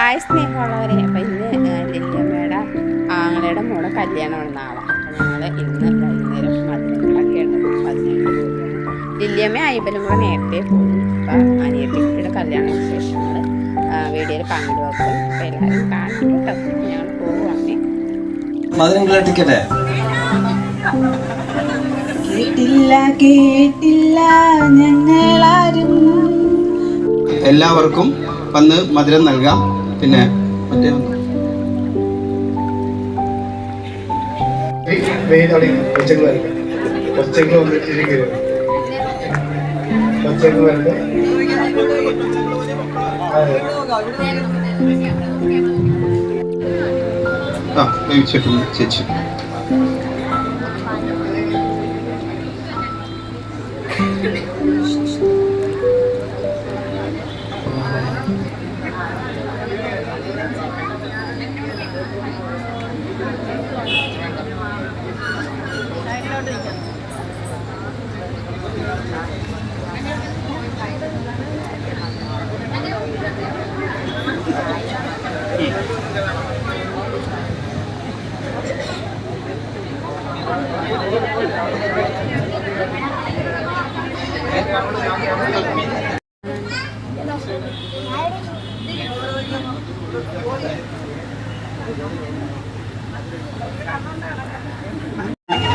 Hi സ്നേഹമുള്ളവരെ, അപ്പം ഇന്ന് ലില്ലിയമ്മയുടെ ആങ്ങളയുടെ മോളെ കല്യാണമാണ് നാളെ. അപ്പം ഞങ്ങൾ ഇന്ന് വൈകുന്നേരം മധുരങ്ങളൊക്കെ ഉണ്ടത് 15 ലില്ലിയമ്മ അയ്യപ്പനും കൂടെ നേരത്തെ പോയി. അപ്പം അനിയത്തിയുടെ കല്യാണ വിശേഷങ്ങൾ വീഡിയോയിൽ പങ്കുവെക്കും. അപ്പം എല്ലാവരും കാണും കേട്ടോ. ഞങ്ങൾ പോവുകയാണേ. കേട്ടില്ല ഞങ്ങളാരും. എല്ലാവർക്കും വന്ന് മധുരം നൽകാം. പിന്നെ മറ്റേ ചേച്ചി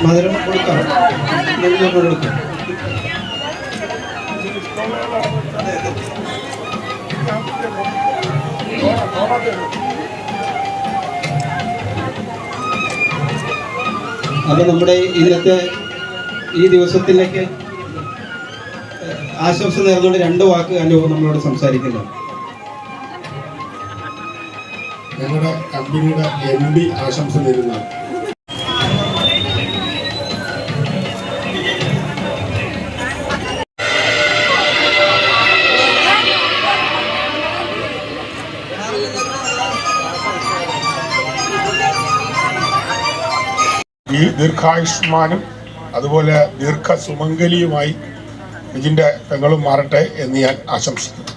മധുരം കൊടുക്കാം. അപ്പൊ നമ്മുടെ ഇന്നത്തെ ഈ ദിവസത്തിലേക്ക് ആശംസ നേർന്നുകൊണ്ട് 2 വാക്ക് അനുഭവം നമ്മളോട് സംസാരിക്കുന്നത് ഞങ്ങളുടെ കമ്പനിയുടെ MD ആശംസ നേരുന്നതാണ്. ഈ ദീർഘായുഷ്മാനും അതുപോലെ ദീർഘസുമംഗലിയുമായി ഇതിൻ്റെ പെങ്ങളും മാറട്ടെ എന്ന് ഞാൻ ആശംസിക്കുന്നു.